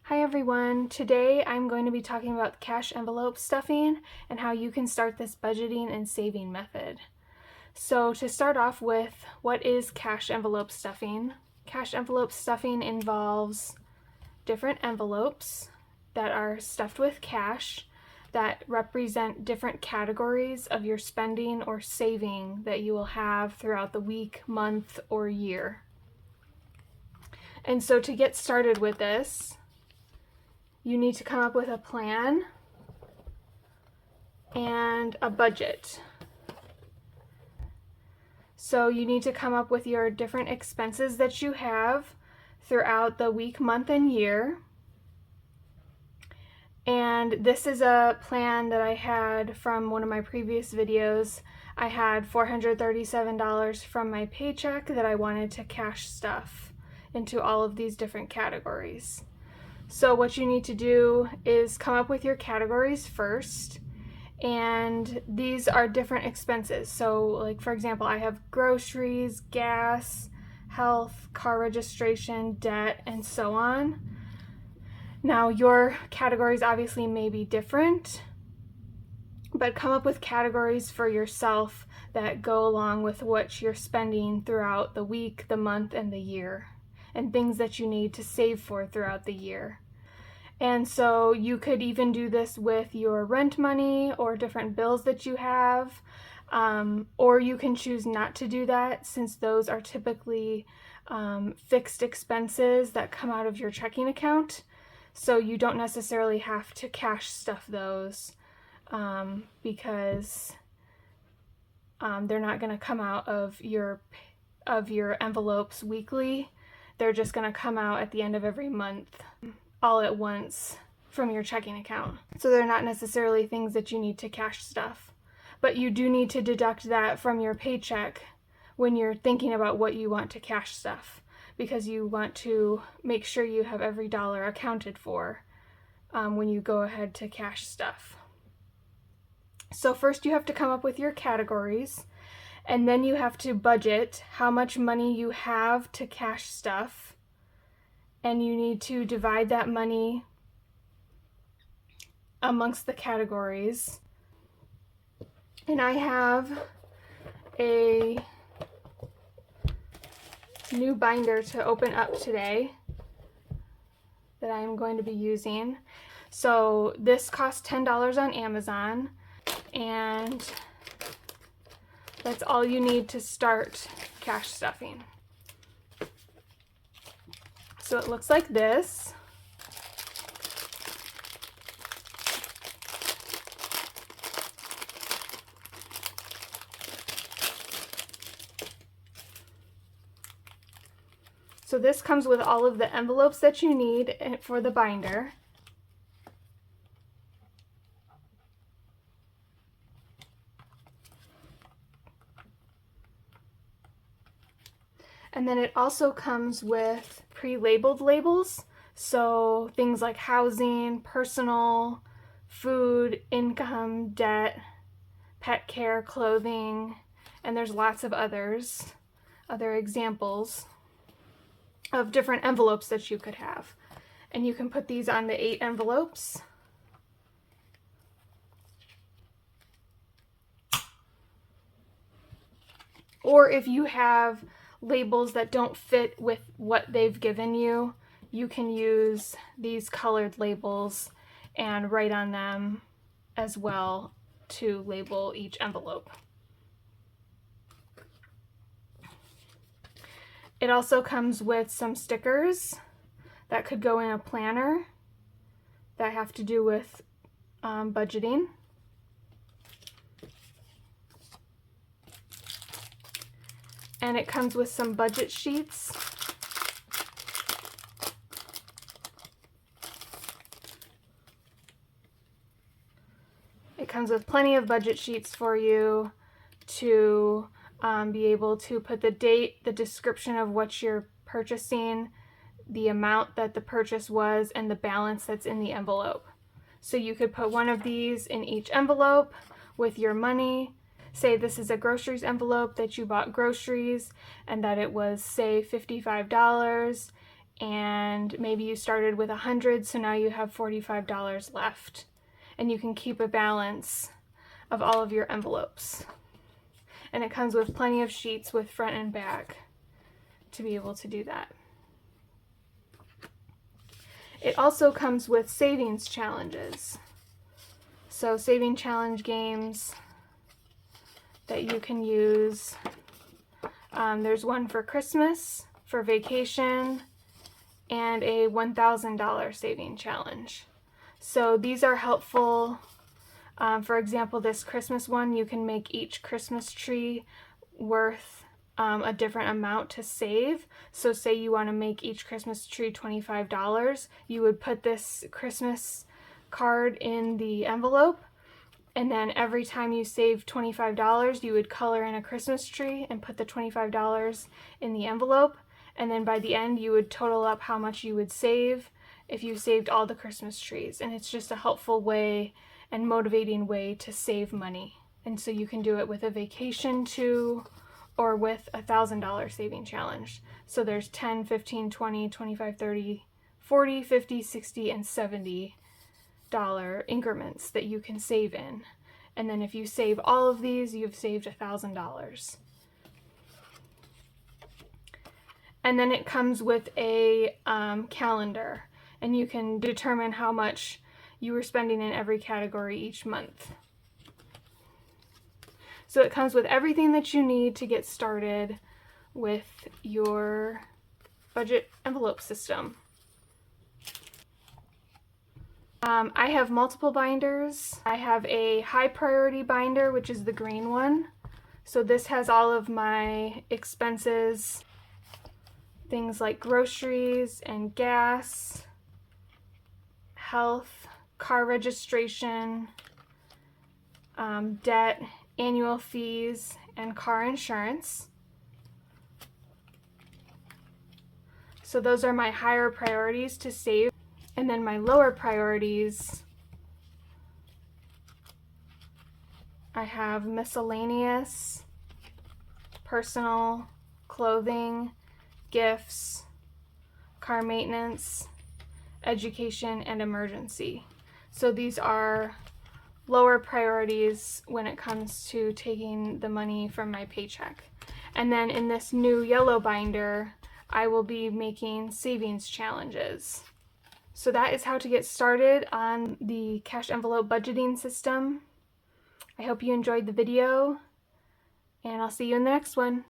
Hi everyone, today I'm going to be talking about cash envelope stuffing and how you can start this budgeting and saving method. So to start off with, what is cash envelope stuffing? Cash envelope stuffing involves different envelopes that are stuffed with cash that represent different categories of your spending or saving that you will have throughout the week, month, or year. And so to get started with this, you need to come up with a plan and a budget. So you need to come up with your different expenses that you have throughout the week, month, and year. And this is a plan that I had from one of my previous videos. I had $437 from my paycheck that I wanted to cash stuff into all of these different categories. So what you need to do is come up with your categories first, and these are different expenses. So like for example, I have groceries, gas, health, car registration, debt, and so on. Now your categories obviously may be different, but come up with categories for yourself that go along with what you're spending throughout the week, the month, and the year, and things that you need to save for throughout the year. And so you could even do this with your rent money or different bills that you have, or you can choose not to do that, since those are typically fixed expenses that come out of your checking account. So you don't necessarily have to cash stuff those because they're not going to come out of your envelopes weekly. They're just going to come out at the end of every month, all at once from your checking account. So they're not necessarily things that you need to cash stuff, but you do need to deduct that from your paycheck when you're thinking about what you want to cash stuff, because you want to make sure you have every dollar accounted for when you go ahead to cash stuff. So first you have to come up with your categories, and then you have to budget how much money you have to cash stuff, and you need to divide that money amongst the categories. And I have a new binder to open up today that I'm going to be using. So this costs $10 on Amazon, and that's all you need to start cash stuffing. So it looks like this. So this comes with all of the envelopes that you need for the binder. And then it also comes with pre-labeled labels. So things like housing, personal, food, income, debt, pet care, clothing, and there's lots of other examples of different envelopes that you could have. And you can put these on the 8 envelopes. Or if you have labels that don't fit with what they've given you, you can use these colored labels and write on them as well to label each envelope. It also comes with some stickers that could go in a planner that have to do with budgeting. And it comes with some budget sheets. It comes with plenty of budget sheets for you to be able to put the date, the description of what you're purchasing, the amount that the purchase was, and the balance that's in the envelope. So you could put one of these in each envelope with your money. Say this is a groceries envelope that you bought groceries and that it was, say, $55, and maybe you started with $100, so now you have $45 left, and you can keep a balance of all of your envelopes. And it comes with plenty of sheets with front and back to be able to do that. It also comes with savings challenges. So saving challenge games that you can use. There's one for Christmas, for vacation, and a $1,000 saving challenge. So these are helpful. For example, this Christmas one, you can make each Christmas tree worth a different amount to save. So say you want to make each Christmas tree $25, you would put this Christmas card in the envelope, and then every time you save $25, you would color in a Christmas tree and put the $25 in the envelope, and then by the end you would total up how much you would save if you saved all the Christmas trees. And it's just a helpful way and motivating way to save money. And so you can do it with a vacation too, or with a $1,000 saving challenge. So there's 10, 15, 20, 25, 30, 40, 50, 60, and $70 increments that you can save in. And then if you save all of these, you've saved $1,000. And then it comes with a calendar, and you can determine how much you were spending in every category each month. So it comes with everything that you need to get started with your budget envelope system. I have multiple binders. I have a high priority binder, which is the green one. So this has all of my expenses, things like groceries and gas, health, car registration, debt, annual fees, and car insurance. So those are my higher priorities to save. And then my lower priorities, I have miscellaneous, personal, clothing, gifts, car maintenance, education, and emergency. So these are lower priorities when it comes to taking the money from my paycheck. And then in this new yellow binder, I will be making savings challenges. So that is how to get started on the cash envelope budgeting system. I hope you enjoyed the video, and I'll see you in the next one.